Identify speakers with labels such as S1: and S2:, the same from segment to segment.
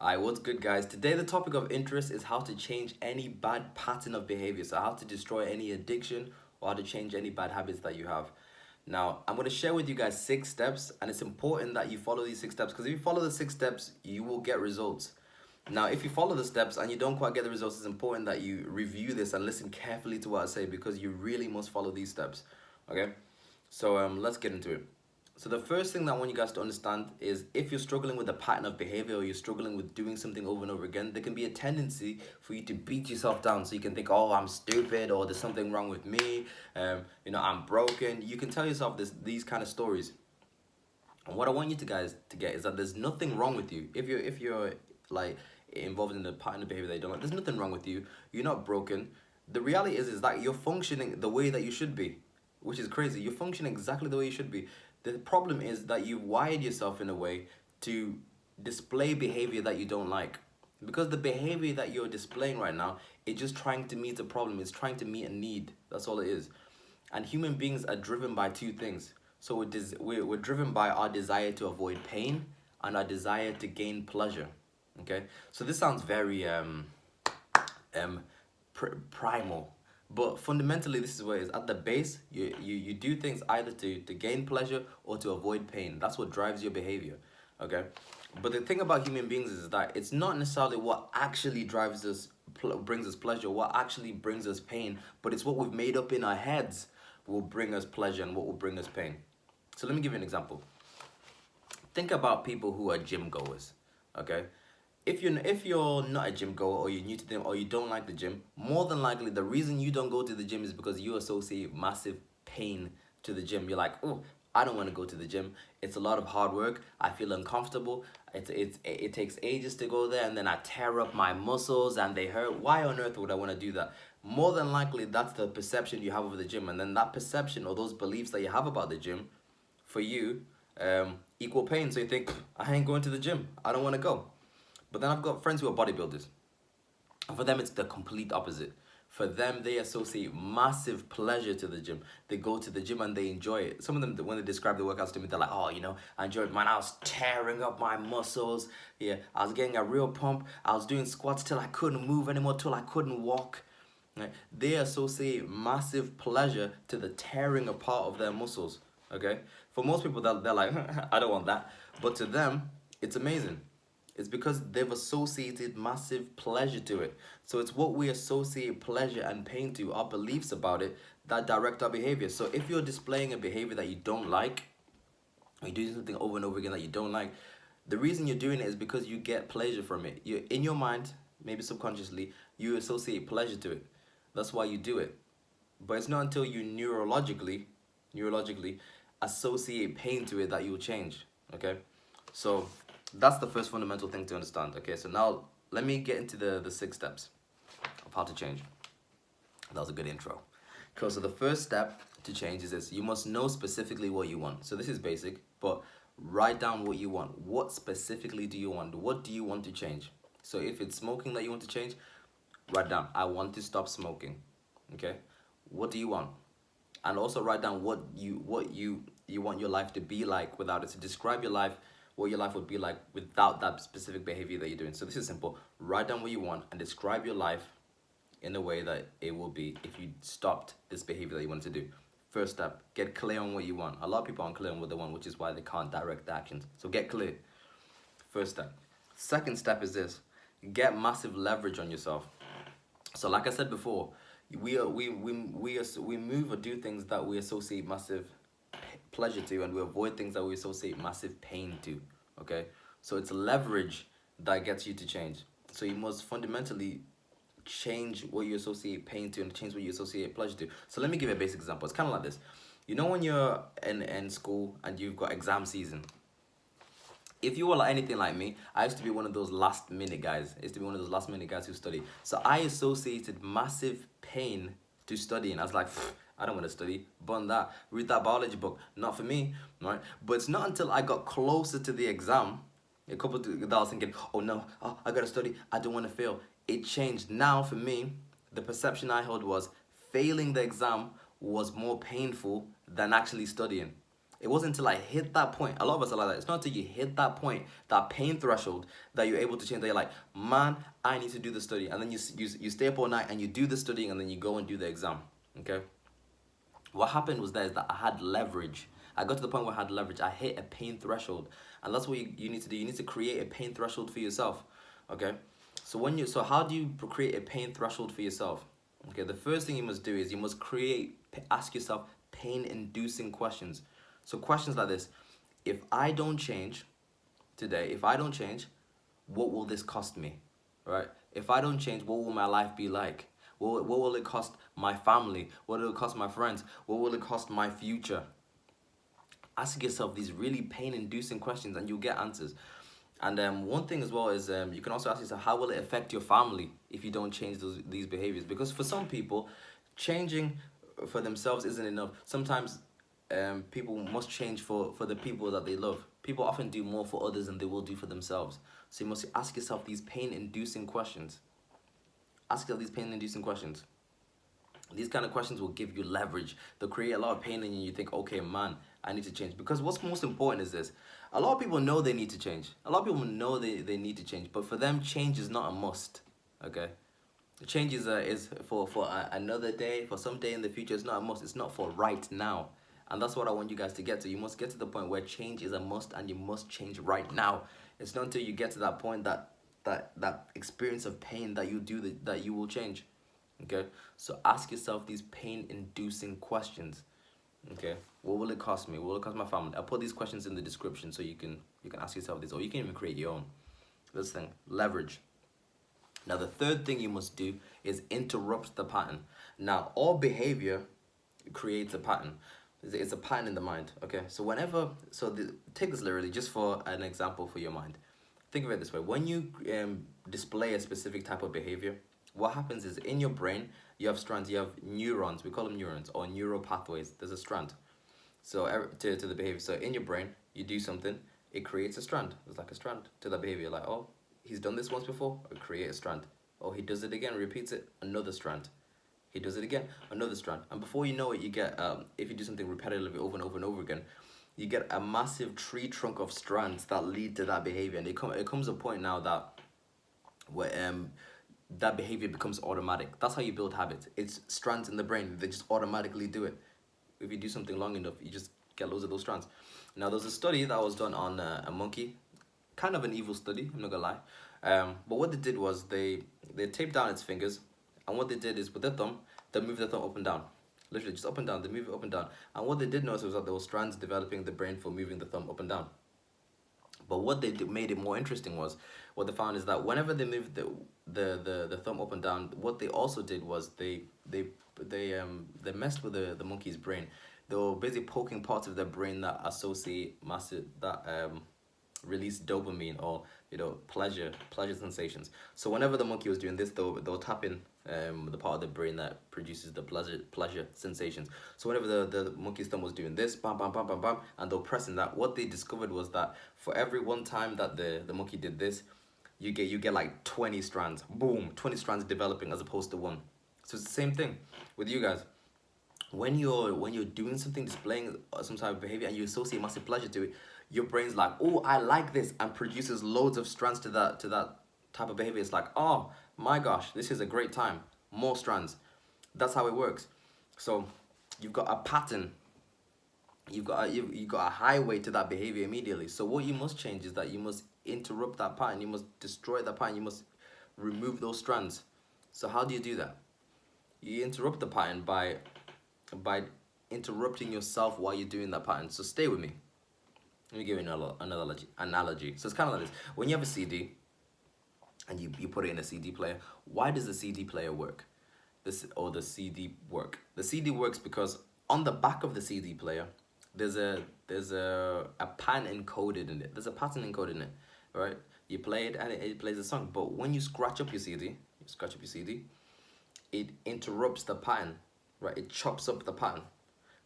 S1: Alright, what's good, guys? Today, the topic of interest is how to change any bad pattern of behavior. So, how to destroy any addiction or how to change any bad habits that you have. Now, I'm going to share with you guys 6 steps, and it's important that you follow these 6 steps because if you follow the 6 steps, you will get results. Now, if you follow the steps and you don't quite get the results, it's important that you review this and listen carefully to what I say because you really must follow these steps. Okay? So, let's get into it. So the first thing that I want you guys to understand is if you're struggling with a pattern of behavior or you're struggling with doing something over and over again, there can be a tendency for you to beat yourself down. So you can think, oh, I'm stupid, or there's something wrong with me, I'm broken. You can tell yourself these kind of stories. And what I want you to guys to get is that there's nothing wrong with you. If you're like involved in a pattern of behavior that you don't like, there's nothing wrong with you. You're not broken. The reality is that you're functioning the way that you should be, which is crazy. You're functioning exactly the way you should be. The problem is that you've wired yourself in a way to display behavior that you don't like. Because the behavior that you're displaying right now is just trying to meet a problem. It's trying to meet a need. That's all it is. And human beings are driven by 2 things. So we're driven by our desire to avoid pain and our desire to gain pleasure. Okay? So this sounds very primal. But fundamentally, this is where it is. At the base, you do things either to gain pleasure or to avoid pain. That's what drives your behavior, okay? But the thing about human beings is that it's not necessarily what actually drives us, brings us pleasure, what actually brings us pain, but it's what we've made up in our heads will bring us pleasure and what will bring us pain. So let me give you an example. Think about people who are gym goers, okay? If you're not a gym goer or you're new to them or you don't like the gym, more than likely the reason you don't go to the gym is because you associate massive pain to the gym. You're like, oh, I don't want to go to the gym. It's a lot of hard work. I feel uncomfortable. It takes ages to go there, and then I tear up my muscles and they hurt. Why on earth would I want to do that? More than likely, that's the perception you have of the gym, and then that perception or those beliefs that you have about the gym, for you, equal pain. So you think, I ain't going to the gym. I don't want to go. But then I've got friends who are bodybuilders. And for them, it's the complete opposite. For them, they associate massive pleasure to the gym. They go to the gym and they enjoy it. Some of them, when they describe the workouts to me, they're like, oh, I enjoyed it, man. I was tearing up my muscles. Yeah, I was getting a real pump. I was doing squats till I couldn't move anymore, till I couldn't walk. Right? They associate massive pleasure to the tearing apart of their muscles. Okay? For most people, they're like, I don't want that. But to them, it's amazing. It's because they've associated massive pleasure to it. So it's what we associate pleasure and pain to, our beliefs about it, that direct our behavior. So if you're displaying a behavior that you don't like, or you're doing something over and over again that you don't like, the reason you're doing it is because you get pleasure from it. You, in your mind, maybe subconsciously, you associate pleasure to it. That's why you do it. But it's not until you neurologically associate pain to it that you'll change. Okay? So that's the first fundamental thing to understand. Okay, so now let me get into the 6 steps of how to change. That was a good intro. Cool, so the first step to change is this. You must know specifically what you want. So this is basic, but write down what you want. What specifically do you want? What do you want to change? So if it's smoking that you want to change, write down, I want to stop smoking. Okay, what do you want? And also write down what you want your life to be like without it. So describe your life, what your life would be like without that specific behavior that you're doing. So this is simple. Write down what you want and describe your life in a way that it will be if you stopped this behavior that you want to do. First step, get clear on what you want. A lot of people aren't clear on what they want, which is why they can't direct the actions. So get clear. First step. Second step is this. Get massive leverage on yourself. So like I said before, we move or do things that we associate massive pleasure to, and we avoid things that we associate massive pain to. Okay, so it's leverage that gets you to change. So you must fundamentally change what you associate pain to and change what you associate pleasure to. So let me give you a basic example. It's kind of like this. When you're in school and you've got exam season, if you were like anything like me, I used to be one of those last minute guys. Who study. So I associated massive pain to studying. I was like, I don't want to study. Bun that. Read that biology book. Not for me, right? But it's not until I got closer to the exam, that I was thinking, oh no, I gotta study. I don't want to fail. It changed. Now for me, the perception I held was failing the exam was more painful than actually studying. It wasn't until I hit that point. A lot of us are like that. It's not until you hit that point, that pain threshold, that you're able to change. That you're like, man, I need to do the study, and then you stay up all night and you do the studying, and then you go and do the exam. Okay. What happened was that is that I had leverage. I got to the point where I had leverage. I hit a pain threshold, and that's what you need to do. You need to create a pain threshold for yourself. Okay. So how do you create a pain threshold for yourself? Okay. The first thing you must do is you must ask yourself pain-inducing questions. So questions like this: if I don't change today, if I don't change, what will this cost me? Right? If I don't change, what will my life be like? What will it cost my family? What will it cost my friends? What will it cost my future? Ask yourself these really pain-inducing questions, and you'll get answers. And one thing as well is you can also ask yourself, how will it affect your family if you don't change these behaviors? Because for some people, changing for themselves isn't enough. Sometimes people must change for the people that they love. People often do more for others than they will do for themselves. So you must ask yourself these pain-inducing questions. Ask yourself these pain-inducing questions. These kind of questions will give you leverage. They'll create a lot of pain in you. You think, okay, man, I need to change. Because what's most important is this. A lot of people know they need to change. A lot of people know they need to change. But for them, change is not a must. Okay? Change is for another day, for some day in the future. It's not a must. It's not for right now. And that's what I want you guys to get to. You must get to the point where change is a must, and you must change right now. It's not until you get to that point that experience of pain that you will change. Okay, so ask yourself these pain-inducing questions. Okay, what will it cost me? What will it cost my family? I'll put these questions in the description so you can ask yourself this, or you can even create your own. This thing, leverage. Now the third thing you must do is interrupt the pattern. Now all behavior creates a pattern. It's a pattern in the mind. Okay, so take this literally, just for an example for your mind. Think of it this way: when you display a specific type of behavior, what happens is in your brain you have strands, you have neurons. We call them neurons or neural pathways. There's a strand. So to the behavior. So in your brain, you do something, it creates a strand. There's like a strand to that behavior. Like, oh, he's done this once before, I'll create a strand. Oh, he does it again, repeats it, another strand. He does it again, another strand. And before you know it, you get if you do something repetitively over and over and over again, you get a massive tree trunk of strands that lead to that behavior. And it comes a point now that where that behavior becomes automatic. That's how you build habits. It's strands in the brain. They just automatically do it. If you do something long enough, you just get loads of those strands. Now, there's a study that was done on a monkey. Kind of an evil study, I'm not gonna lie. But what they did was they taped down its fingers. And what they did is with their thumb, they moved their thumb up and down. Literally just up and down. They move it up and down. And what they did notice was that there were strands developing in the brain for moving the thumb up and down. But what they made it more interesting was, what they found is that whenever they moved the thumb up and down, what they also did was they messed with the monkey's brain. They were basically poking parts of their brain that associate release dopamine, or pleasure sensations. So whenever the monkey was doing this, they'll tap in the part of the brain that produces the pleasure sensations. So whenever the monkey's thumb was doing this, bam bam bam bam bam, and they'll pressing that, what they discovered was that for every one time that the monkey did this, you get like 20 strands, boom, 20 strands developing as opposed to one. So it's the same thing with you guys. When you're doing something, displaying some type of behavior, and you associate massive pleasure to it, your brain's like, oh, I like this, and produces loads of strands to that type of behavior. It's like, oh my gosh, this is a great time, more strands. That's how it works. So you've got a pattern, you've got a highway to that behavior immediately. So what you must change is that you must interrupt that pattern, you must destroy that pattern, you must remove those strands. So how do you do that? You interrupt the pattern by interrupting yourself while you're doing that pattern. So stay with me. Let me give you another analogy. So it's kind of like this. When you have a CD and you put it in a CD player, why does the CD player work? The CD work? The CD works because on the back of the CD player, there's a pattern encoded in it. There's a pattern encoded in it, right? You play it and it plays a song. But when you scratch up your CD, it interrupts the pattern, right? It chops up the pattern.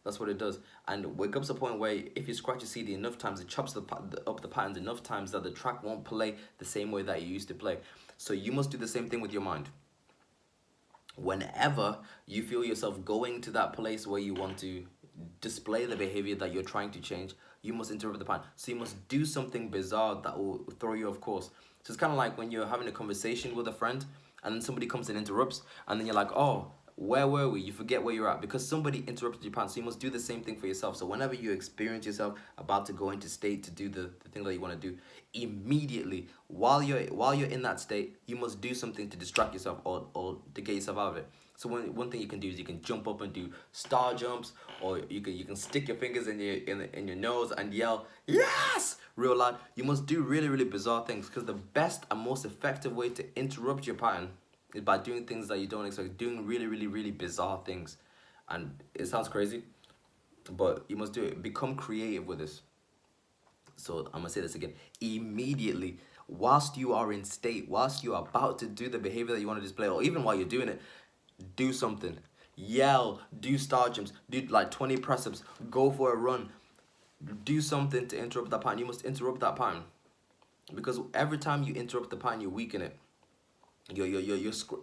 S1: That's what it does. And it comes to a point where if you scratch a CD enough times, it chops up the patterns enough times that the track won't play the same way that you used to play. So you must do the same thing with your mind. Whenever you feel yourself going to that place where you want to display the behavior that you're trying to change, you must interrupt the pattern. So you must do something bizarre that will throw you off course. So it's kind of like when you're having a conversation with a friend and then somebody comes and interrupts, and then you're like, oh, where were we? You forget where you're at because somebody interrupted your pattern. So you must do the same thing for yourself. So whenever you experience yourself about to go into state to do the thing that you want to do, immediately while you're in that state, you must do something to distract yourself or to get yourself out of it. So one thing you can do is you can jump up and do star jumps, or you can stick your fingers in your nose and yell yes real loud. You must do really bizarre things, because the best and most effective way to interrupt your pattern is by doing things that you don't expect, doing really bizarre things. And it sounds crazy, but you must do it. Become creative with this. So I'm gonna say this again. Immediately, whilst you are in state, whilst you are about to do the behavior that you want to display, or even while you're doing it, do something. Yell, do star jumps, do like 20 press-ups, go for a run. Do something to interrupt that pattern. You must interrupt that pattern, because every time you interrupt the pattern, you weaken it. You're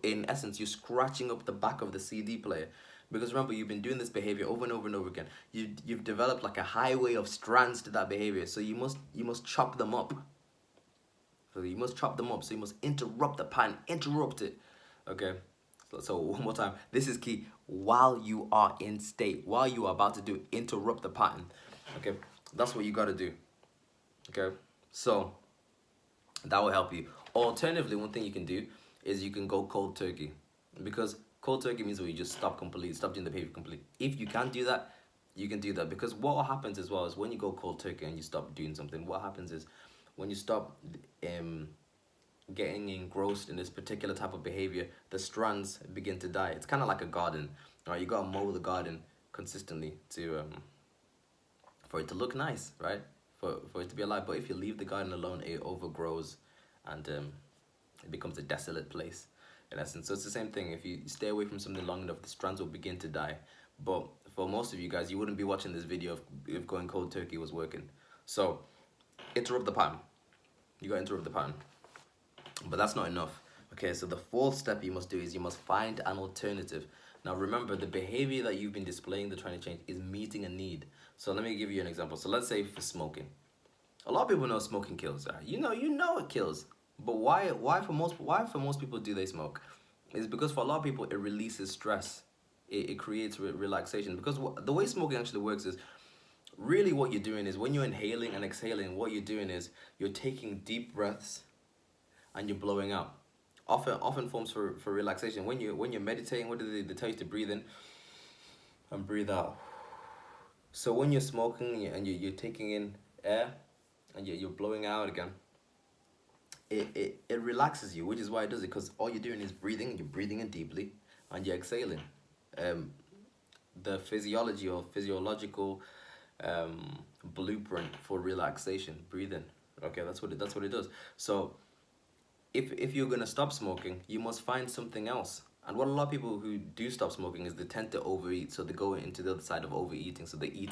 S1: in essence, you're scratching up the back of the CD player. Because remember, you've been doing this behavior over and over again. You've developed like a highway of strands to that behavior. So you must chop them up. So you must chop them up. So you must interrupt the pattern, interrupt it. Okay. So one more time. This is key. While you are in state, while you are about to do, interrupt the pattern. Okay. That's what you got to do. Okay. So that will help you. Alternatively, one thing you can do is you can go cold turkey, because cold turkey means where you just stop doing the behavior completely. If you can't do that, you can do that, because what happens as well is when you go cold turkey and you stop doing something, what happens is when you stop getting engrossed in this particular type of behavior, the strands begin to die. It's kind of like a garden, right? You gotta mow the garden consistently to for it to look nice, right? For it to be alive. But if you leave the garden alone, it overgrows and it becomes a desolate place, in essence. So it's the same thing. If you stay away from something long enough, the strands will begin to die. But for most of you guys, you wouldn't be watching this video if going cold turkey was working. So interrupt the pattern. You gotta interrupt the pattern. But that's not enough. Okay, so the fourth step you must do is you must find an alternative. Now remember, the behavior that you've been displaying, the trying to change, is meeting a need. So let me give you an example. So let's say for smoking. A lot of people know smoking kills. You know it kills. But why for most people do they smoke? It's because for a lot of people it releases stress. It creates relaxation. Because the way smoking actually works is, really what you're doing is when you're inhaling and exhaling, what you're doing is you're taking deep breaths and you're blowing out. Often forms for relaxation. When you're meditating, what do they tell you to breathe in and breathe out? So when you're smoking and you're taking in air and you're blowing out again, it relaxes you, which is why it does it, because all you're doing is breathing, and you're breathing in deeply and you're exhaling. The physiology or physiological blueprint for relaxation, breathing. Okay, that's what it does. So if you're gonna stop smoking, you must find something else. And what a lot of people who do stop smoking is they tend to overeat, so they go into the other side of overeating. So they eat.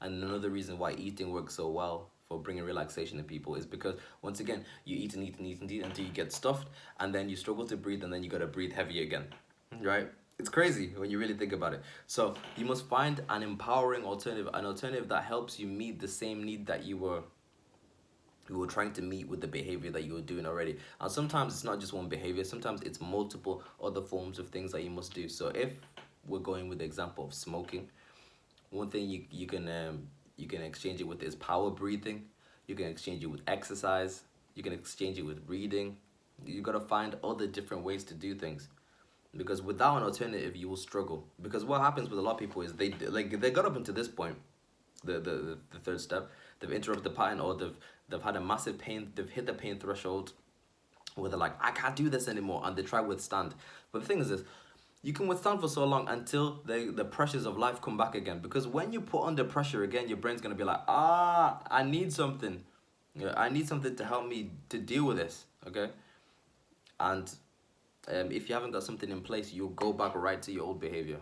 S1: And another reason why eating works so well for bringing relaxation to people is because, once again, you eat and eat until you get stuffed, and then you struggle to breathe, and then you gotta breathe heavy again, right? It's crazy when you really think about it. So you must find an empowering alternative, an alternative that helps you meet the same need that you were trying to meet with the behavior that you were doing already. And sometimes it's not just one behavior, sometimes it's multiple other forms of things that you must do. So if we're going with the example of smoking, one thing you can exchange it with is power breathing. You can exchange it with exercise. You can exchange it with reading. You gotta find other different ways to do things, because without an alternative you will struggle. Because what happens with a lot of people is they got up until this point, the third step, they've interrupted the pattern, or they've had a massive pain, they've hit the pain threshold where they're like, I can't do this anymore, and they try to withstand. But the thing is this, you can withstand for so long until the pressures of life come back again. Because when you put under pressure again, your brain's gonna be like, I need something. Yeah, I need something to help me to deal with this, okay? And if you haven't got something in place, you'll go back right to your old behavior.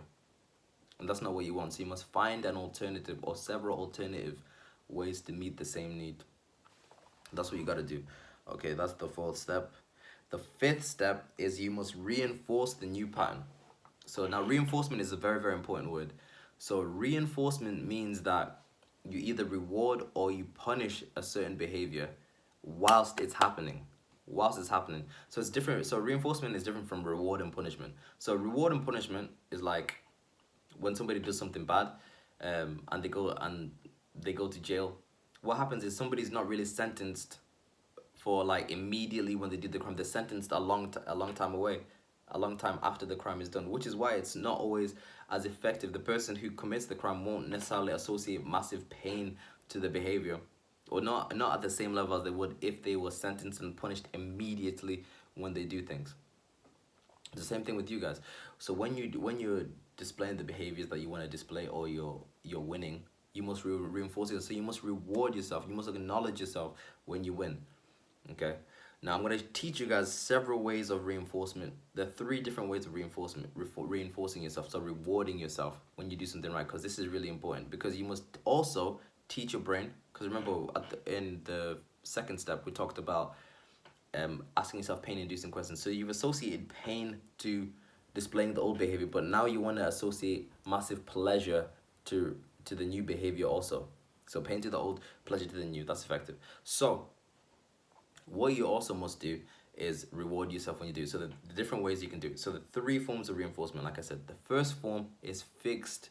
S1: And that's not what you want. So you must find an alternative, or several alternative ways to meet the same need. That's what you got to do. Okay, that's the fourth step. The fifth step is you must reinforce the new pattern. So now reinforcement is a very important word. So reinforcement means that you either reward or you punish a certain behavior whilst it's happening. Whilst it's happening. So it's different. So reinforcement is different from reward and punishment. So reward and punishment is like when somebody does something bad, and they go to jail. What happens is somebody's not really sentenced for like immediately when they did the crime. They're sentenced a long time away, a long time after the crime is done, which is why it's not always as effective. The person who commits the crime won't necessarily associate massive pain to the behavior, or not at the same level as they would if they were sentenced and punished immediately when they do things. The same thing with you guys. So when you're displaying the behaviors that you want to display, or you're winning, you must reinforce it. So you must reward yourself. You must acknowledge yourself when you win. Okay. Now I'm going to teach you guys several ways of reinforcement. There are 3 different ways of reinforcing yourself. So rewarding yourself when you do something right, because this is really important. Because you must also teach your brain. Because remember, in the second step, we talked about asking yourself pain-inducing questions. So you've associated pain to displaying the old behavior, but now you want to associate massive pleasure to the new behavior also. So pain to the old, pleasure to the new. That's effective. So what you also must do is reward yourself when you do it. So the different ways you can do it. So the 3 forms of reinforcement, like I said, the first form is fixed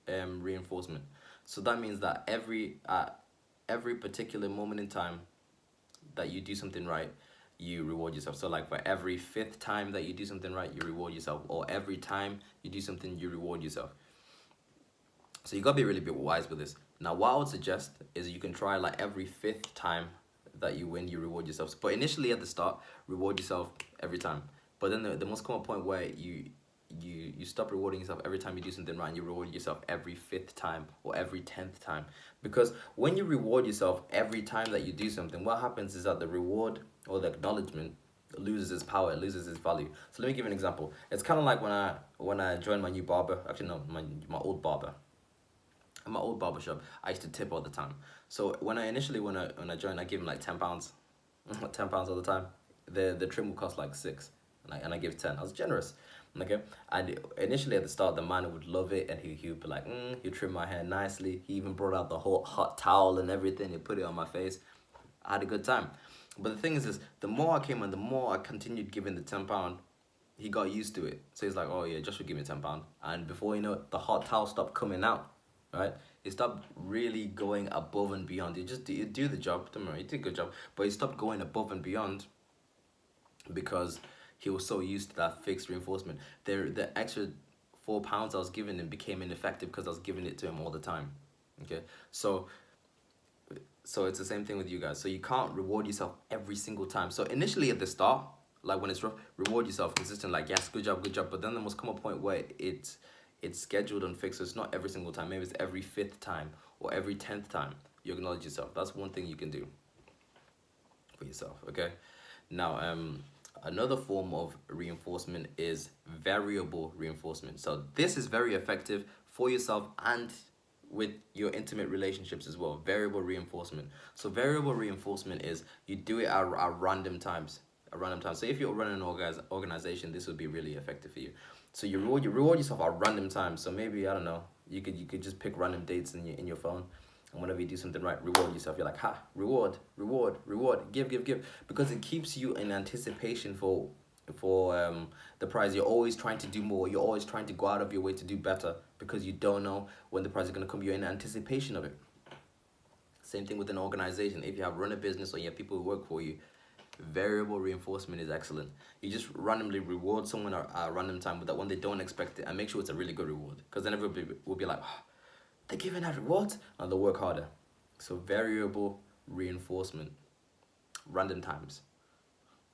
S1: reinforcement. So that means that every particular moment in time that you do something right, you reward yourself. So like for every 5th time that you do something right, you reward yourself, or every time you do something, you reward yourself. So you gotta be really wise with this. Now what I would suggest is you can try like every 5th time that you win, you reward yourself. But initially at the start, reward yourself every time. But then there must come a point where you stop rewarding yourself every time you do something right, and you reward yourself every 5th time or every 10th time. Because when you reward yourself every time that you do something, what happens is that the reward or the acknowledgement loses its power, it loses its value. So let me give you an example. It's kind of like when I joined my new barber, actually no, my old barber. In my old barber shop, I used to tip all the time. So when I joined, I gave him like £10, £10 all the time. The trim would cost like 6, and I gave 10. I was generous. Okay, and initially at the start, the man would love it, and he would be like, he'd trim my hair nicely. He even brought out the whole hot towel and everything. He put it on my face. I had a good time. But the thing is, the more I came and the more I continued giving the £10, he got used to it. So he's like, oh yeah, Joshua, give me £10. And before you know it, the hot towel stopped coming out. Right? He stopped really going above and beyond. You do the job. Don't worry, you did a good job. But he stopped going above and beyond because he was so used to that fixed reinforcement. The extra £4 I was giving him became ineffective because I was giving it to him all the time. Okay, so it's the same thing with you guys. So you can't reward yourself every single time. So initially at the start, like when it's rough, reward yourself consistent. Like yes, good job. But then there must come a point where it's scheduled and fixed. So it's not every single time. Maybe it's every 5th time or every 10th time you acknowledge yourself. That's one thing you can do for yourself. Okay. Now another form of reinforcement is variable reinforcement. So this is very effective for yourself and with your intimate relationships as well. Variable reinforcement. So variable reinforcement is you do it at random times. So if you're running an organization, this would be really effective for you. So you reward yourself at random times. So maybe, I don't know, you could just pick random dates in your phone, and whenever you do something right, reward yourself. You're like, reward, give, because it keeps you in anticipation for the prize. You're always trying to do more. You're always trying to go out of your way to do better because you don't know when the prize is going to come. You're in anticipation of it. Same thing with an organization. If you have run a business or you have people who work for you, variable reinforcement is excellent. You just randomly reward someone at a random time with that when they don't expect it, and make sure it's a really good reward, because then everybody will be like, they're giving out rewards, and they'll work harder. So variable reinforcement, random times.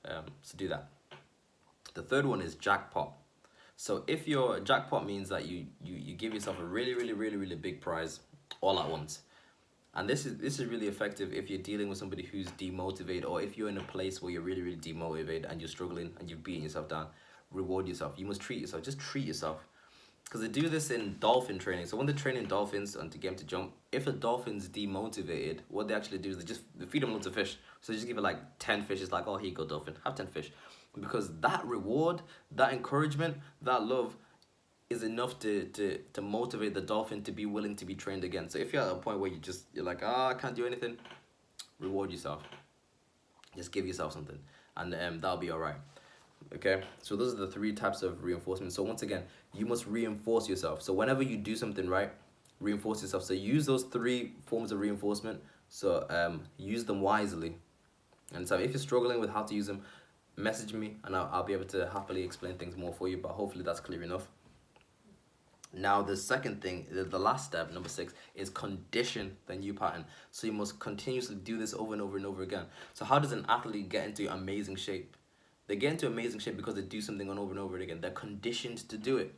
S1: So do that. The third one is jackpot. So if your jackpot means that you give yourself a really big prize all at once. And this is really effective if you're dealing with somebody who's demotivated, or if you're in a place where you're really demotivated and you're struggling and you've beaten yourself down. Reward yourself. You must treat yourself. Just treat yourself. Because they do this in dolphin training. So when they're training dolphins to get them to jump, if a dolphin's demotivated, what they actually do is they feed them lots of fish. So they just give it like 10 fish. It's like, oh, here you go, dolphin. Have 10 fish. Because that reward, that encouragement, that love is enough to motivate the dolphin to be willing to be trained again. So if you're at a point where you're like, I can't do anything, reward yourself. Just give yourself something, and that'll be all right. Okay, so those are the 3 types of reinforcement. So once again, you must reinforce yourself. So whenever you do something right, reinforce yourself. So use those 3 forms of reinforcement. So use them wisely. And so if you're struggling with how to use them, message me, and I'll be able to happily explain things more for you. But hopefully that's clear enough. Now the second thing, the last step, number 6, is condition the new pattern. So you must continuously do this over and over and over again. So how does an athlete get into amazing shape? They get into amazing shape because they do something over and over again. They're conditioned to do it.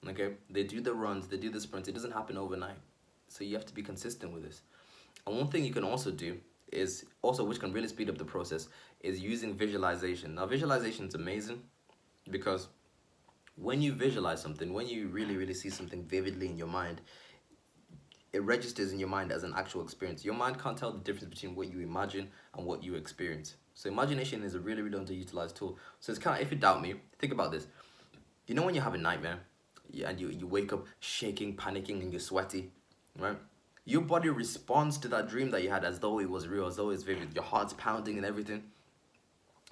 S1: Okay, they do the runs, they do the sprints. It doesn't happen overnight. So you have to be consistent with this. And one thing you can also do is also, which can really speed up the process, is using visualization. Now visualization is amazing because when you visualize something, when you really see something vividly in your mind, it registers in your mind as an actual experience. Your mind can't tell the difference between what you imagine and what you experience. So imagination is a really underutilized tool. So it's kind of, if you doubt me, think about this. You know when you have a nightmare and you wake up shaking, panicking, and you're sweaty, right? Your body responds to that dream that you had as though it was real, as though it's vivid. Your heart's pounding and everything,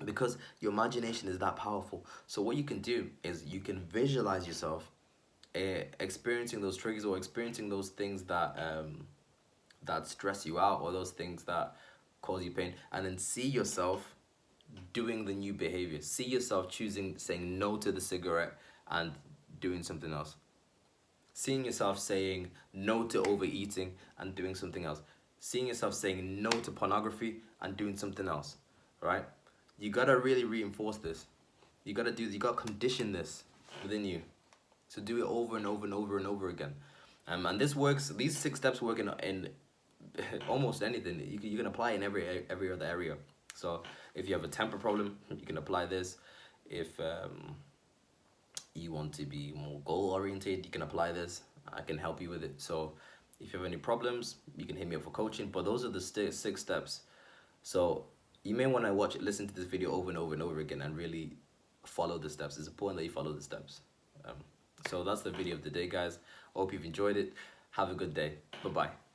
S1: because your imagination is that powerful. So what you can do is you can visualize yourself experiencing those triggers, or experiencing those things that that stress you out, or those things that cause you pain, and then see yourself doing the new behavior. See yourself saying no to the cigarette and doing something else. Seeing yourself saying no to overeating and doing something else. Seeing yourself saying no to pornography and doing something else, right? You gotta really reinforce this. You gotta condition this within you. So do it over and over and over and over again. And this works, these 6 steps work in almost anything. You can apply in every other area. So if you have a temper problem, you can apply this. If you want to be more goal oriented, you can apply this. I can help you with it. So if you have any problems, you can hit me up for coaching. But those are the 6 steps. So you may want to listen to this video over and over and over again and really follow the steps. It's important that you follow the steps. So that's the video of the day, guys. I hope you've enjoyed it. Have a good day. Bye-bye.